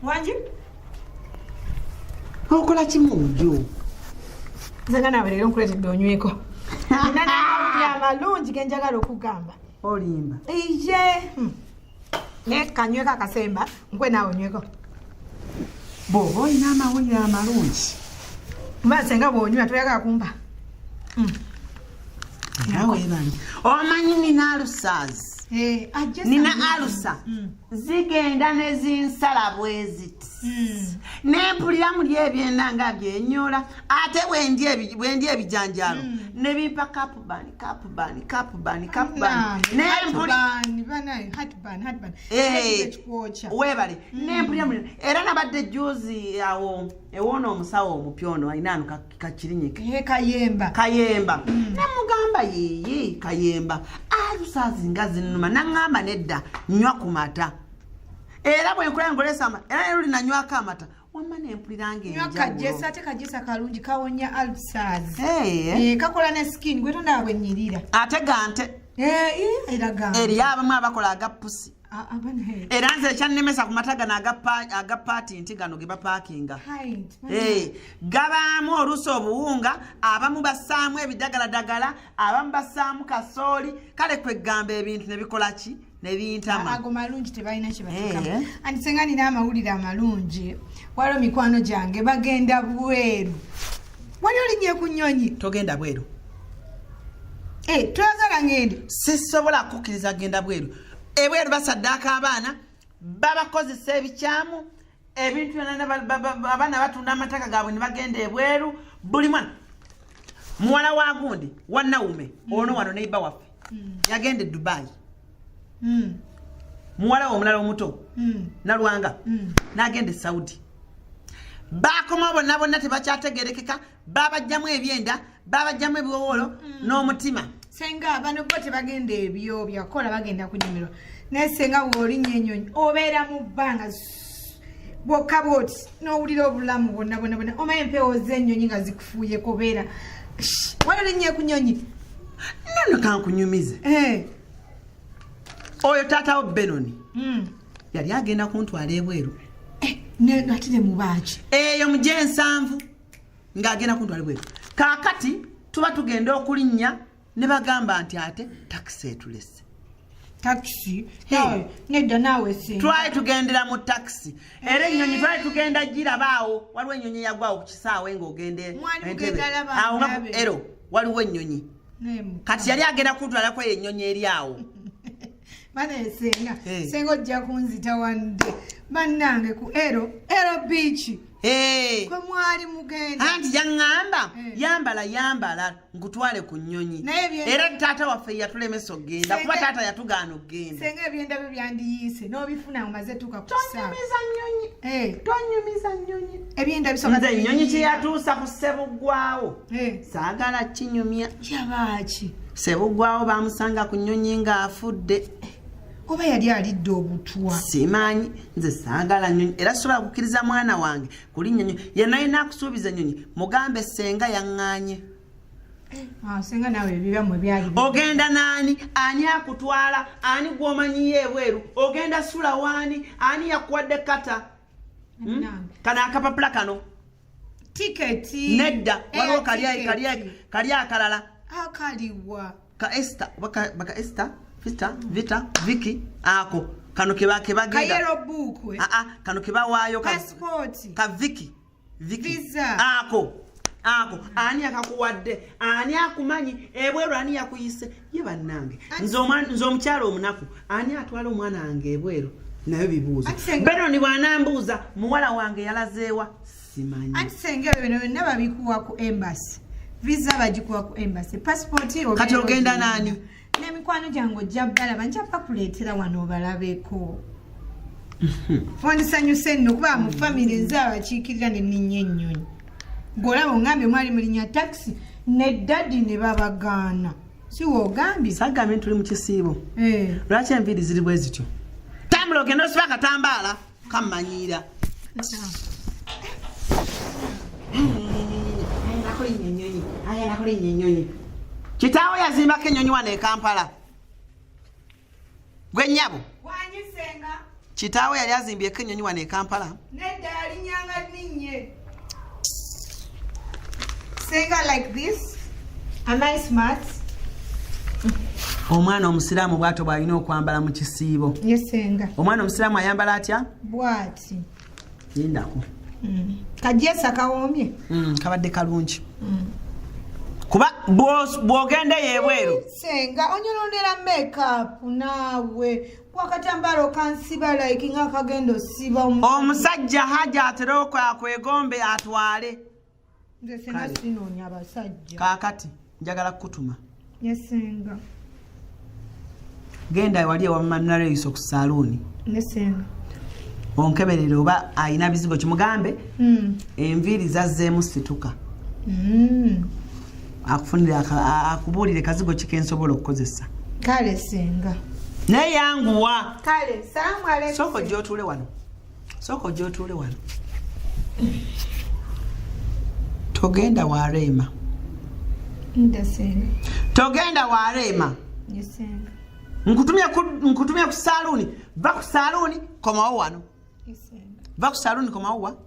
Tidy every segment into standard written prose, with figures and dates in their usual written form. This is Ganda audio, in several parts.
Wanji? Okola kimunju. Nzenga nawe lero nkuletedde onyweko. Nana amalungi genjagala okugamba. Olimba. Ije. Ne kanyweka akasemba nkwe nawe onyweko. Bobo olina amawulire amalungi. Mbasenga bwonywa toyagala kumpa. Nawe bangi. Omanyi nina alusazi. Nina alusa. Zigenda ne zinsala bweziti. Nempulira muli ebyenda nga byenyola ate bwendi ebijanjalo ne bimpa kapubani nempulira webale nempulira muli era nabadde juzi awo ewona omusawo omupyono ayinano kakirinyike kayemba nemugamba yeye kayemba alusazi nga zinuma nangamba nedda nywa ku mata era bwe nkola ngolesama era luli nanywako amata wamma nempulira kajesa kalungi kawonya ulcers kakola ne skin gwe tonda bwenyirira ate gante eri abamu abakola agapusi era nze ekyannemesa ku mata gano agapaati nti gano ge bapaakinga gabaamu oluusi obuwunga abamu bassaamu ebidagaladagala abamu bassaamu kasooli kale kwegamba ebintu ne bikola ki nebintama ago malungi tebalina kibatekamo anti senga nina amawulire amalungi waliwo mikwano gyange bagenda bweru wali olinye ku nnyonyi togenda bweru toyagala ngende sisobola kukkiriza genda bweru ebweru basaddaaka abaana babakozesa ebikyamu ebintu abaana batunda amataka gaabwe ne bagenda ebweru buli mwana muwala wa gundi wannawume ono wano neiba waffe yagenda e Dubai muwala omulala omuto nalwanga nagenda e Saudi bakoma bonna tebakyategerekeka babajjamu ebyenda babajjamu ebiwowolo n'omutima senga bano bo tebagenda ebyo byakola bagenda kunyumirwa naye senga bw'olinya ennyonyi obeera mu bbanga bwokka bwoti n'owulira obulamu bwonna omanyi empewo z'ennyonyi nga zikufuuyeko obeera wali olinnya ku nnyonyi nono kankunyumize oyo taatawo Benoni yali agenda kuntwala ebweru ate ne mubaaki eyo muje ensanvu ng'agenda kuntwala ebweru kaakati tuba tugenda okulinnya ne bagamba nti ate takisi etulese takisi nedda naawe senga twali tugendera mu takisi era ennyonyi twali tugenda girabaawo waliwo ennyonyi yagwawo ku kisaawe ng'ogende ero waliwo ennyonyi kati yali agenda kuntwalako eyo ennyonyi eri awo bane senga ojja kunzita wande bannange ku ero beach kwe mwali mugenda anti yaŋŋamba yambala nkutwale ku nnyonyi era taata waffe yatulemesa okgenda kuba taata yatugaana okgenda senga ebyenda byo byandiyiise n'obifuna omaze tuuka ku tonyumiza nnyonyi ebyenda bisoka nze ennyonyi kyeyatuusa ku Ssebuggwawo saagala kinyumya yabaaki Ssebuggwawo bamusanga ku nnyonyi ng'afudde oba yali alidde obutwa simanyi nze saagala nnyonyi era sobola kukkiriza mwana wange kulinnya nnyonyi yenayina akusuubiza ennyonyi mugambe senga yaŋŋaanye senga nawe ebibamwe byali ogenda naani ani akutwala ani gw'omanyiyo ebweru ogenda sula waani ani yakuwadde kata kano akapapula kano tiketi nedda waliwo kali akalala akaliwa ka Esther baka Esther Vita Vicky ako kano kebagenda kayero buku kano kebawaayo passport ka Vicky visa ako ani akakuwadde ani akumanyi ebweru ani yakuyise ye bannange nze omukyalo omunaku ani atwala omwana wange ebweru nayo bibuuzo Benoni bw'anambuuza muwala wange yalazeewa simanyi anti senga bino byonna babikuwa ku embassy visa bagikuwa ku embassy passport kati ogenda naani n'emikwano gyange ojja balaba njapa kuleetera wano obalabeko wandisanyuse nno kuba mu famire nze abakiikirira ne nninnya ennyonyi ng'olaba ongambye mwali mulinya takisi ne ddadi ne babagaana si woogambye sagambye tuli mu kisiibo lwaki enviiri ziri bwe zityo tambula ogenda osiba akatambaala kammanyiira nakulinnya ennyonyi kitaawo yazimbako ennyonyi wano e Kampala gwe nnyabo kitaawe yali azimbyeko ennyonyi wano e Kampala nedda alinyanga ninye senga like this am I smart omwana omusiraamu bwato bw'alina okwambala mu kisiibo yesenga omwana omusiraamu ayambala atya bwati yindako kajesa kawoomye kabadde kalungi kuba bw'ogenda yebweru senga onyolondera makeup naawe wakatambala okansiba like nga kagenda osiba omusajja haja atera okwegombe atwale nze senga sinoonya abasajja kaakati njagala kukutuma yesenga genda wali ewamannareiso ku saluuni yesenga onkeberere oba ayina bizigo kimugambe enviiri zazzeemu situka akufunire akubuulire kazigo kikensobola okukozesa kale senga neyanguwa kale salamu aleikum soko gyotuule wano togenda wareema ndasenga togenda wareema yesenga nkutumye ku saluuni va ku saluuni komawo wano yesenga va ku saluuni komawo wa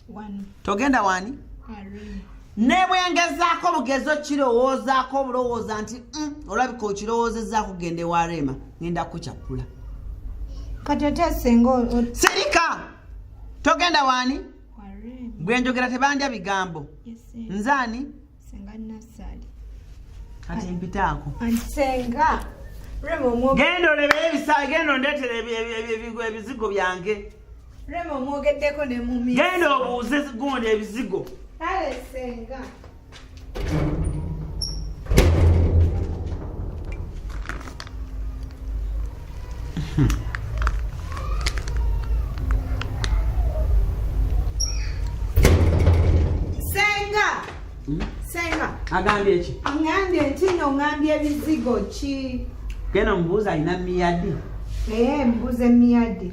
wano togenda wani areema ne bwengezaako bugezi okirowoozaako obulowooza nti olabika okirowoozezaako kugenda ewareema ngenda kukyapula kati ate senga sirika togenda wani areema bwenjogera tebandya bigambo yesenga nzaani senga nasali kati mpitaako ansenga remo genda olebe ebisaa genda ondeetera ebizigo byange remo mwogeddeko ne mumi genda obuuze gundi ebizigo kale senga senga agambye eki angambye nti nongambye ebizigo ki genda omubuuza alina miyadi mbuze miyadi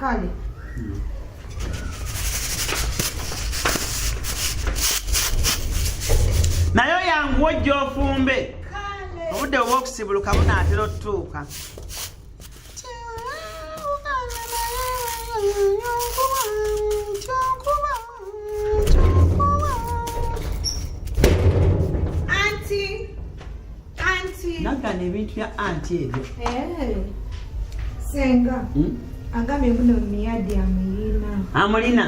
kale naye oyanguwa ojja ofumbe obudde obwokusibuluka bunaatera otutuuka naggana ebintu bya anti ebyo senga agambye buno miyadi amulina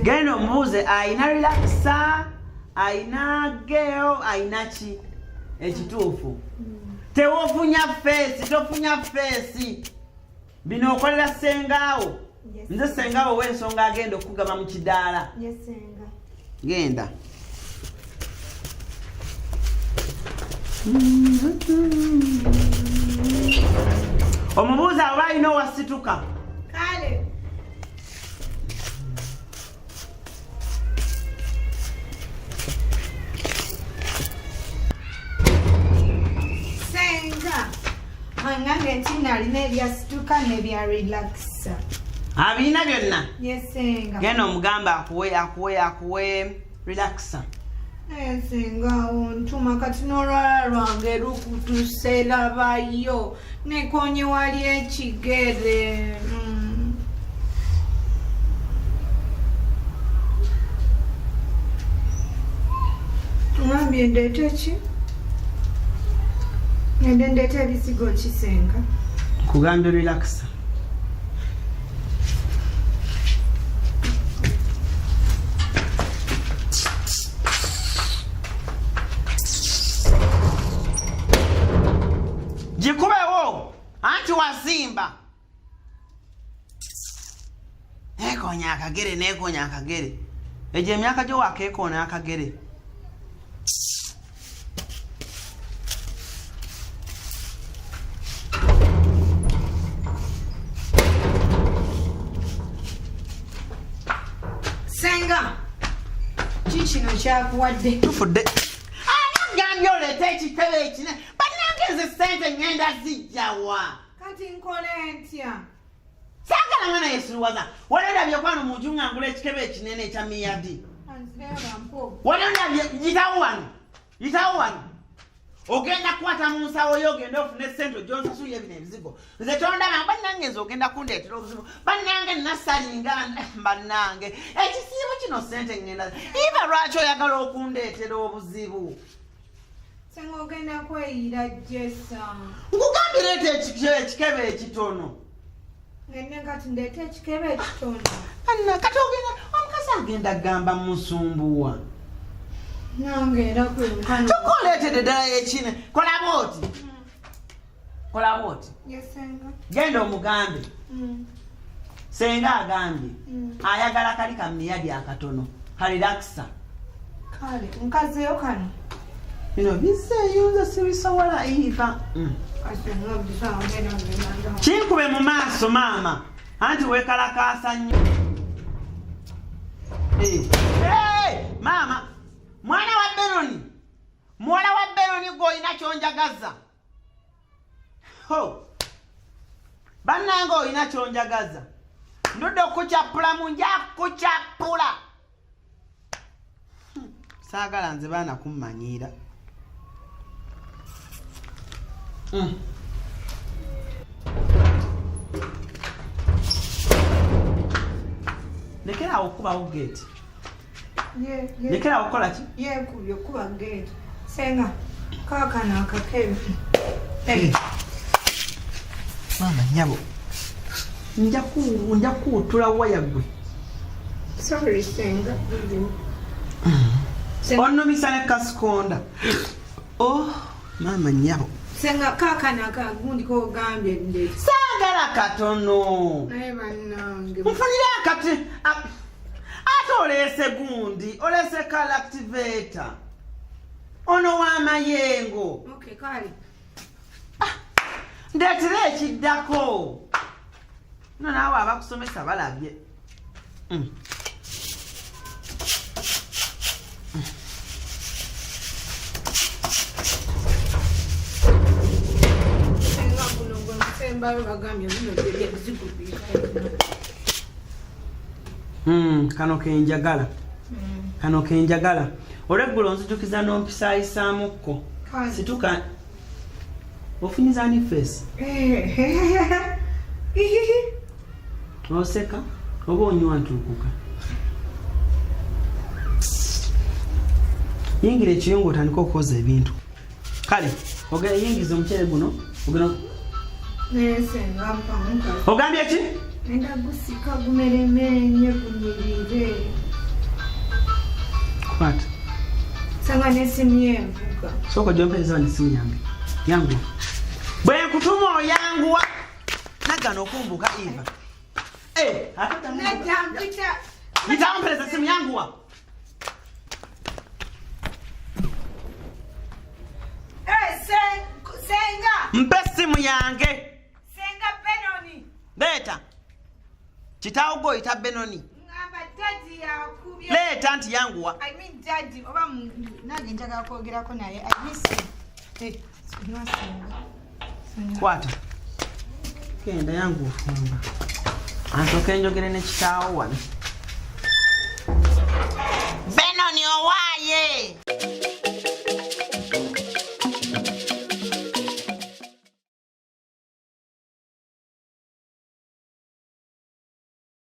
genda omubuuze ayina relaxa ayina geo ayina ki ekituufu tewofunya feesi tofunya feesi bino okolera sengaawo nze sengaawo w'ensonga agenda okugaba mu kidaala genda omubuuza oba alina owasituka kale senga angange nti nalina ebyasituka nebya relaxa abiina byonna yesenga genda omugamba akuwe relaxa senga ontuma kati n'olwala lwange lukutuse labayo nekonye wali ekigere ngambye ndeete ki ende ndeete ebizigo kisenga kugambye relaxa gikubewo anti wazimba nekonya akagere egyo emyaka gyo wakekoona akagere senga kikino kyakuwadde tufudde agambye oleeta ekitebe ekine banange sente ngenda zijjawa kati nkole ntya saagala mwana yesuwaza walolabye kwano munju ngangula ekikebe ekinene ekya miyadi walolabye yitawo wano ogenda kukwata mu nsawo yo ogenda ofune ssente gyonsasuye bino ebizigo nze tondaba bannange nze ogenda kundeetera obuzibu bannange nasalinga bannange ekisiibo kino ssente ngenda iba lwaki oyagala okundeetera obuzibu senga ogenda kweyira jesa nkugambye leeta ekikebe ekitono ngende kati ndeeta ekikebe ekitono anna kati ogenda omukazi agenda gamba musumbuwa nange era kwenkana tukoleetedde ddala ekine kola booti yesenga genda omugambe senga agambye ayagala kali kamiyadi akatono kalirakisa kale nkazeyo kano bino biseeyunza sibisobola iva kinkube mu maaso maama anti wekalakaasa nnyo maama mwana wa Benoni muwala wa Benoni gw'olina kyonjagaza bannange olina kyonjagaza ndudde okukucappulamu nja kucappula saagala nze baana kummanyiira lekera okubawo geeti lekera okukola ki yekubye okuba geeti senga kaakano akakebe maama nyabo nja kuwutula waya gwe sorry senga onnumisa ne kasikonda maama nyabo senga kaakano akagundi kogambye nde saagala katono naye bannange nfunire akati ate oleese gundi oleese kalactivator ono w'amayengo okay kale ndeetera ekiddako no naawe abakusomesa balabye senga guno ng'omusembayo bagambye bino byebizigo kano kenjagala olweggulo nzijukiza n'ompisaayisaamuko situka ofunyiza ni feesi oseka oba onywa ntuukuka yingira ekiyungu otandika okwoza ebintu kale ogenda yingiza omuceere guno ogambye eki enda gusika gumeremenye gunyirire kwata sanga n'essimu y'envuga sooka gyompeereza n'essimu yange yangu bwe nkutuma oyanguwa naggana okumbuka iva gitampereza essimu yanguwa senga mpe essimu yange senga Benoni leeta kitaawo gwoyita Benoni ngamba daddy yakubye leeta nti yanguwa I mean daddy oba nange njagala kwogerako naye I miss him kwata genda yangu ofumba ansooke njogere ne kitaawo wano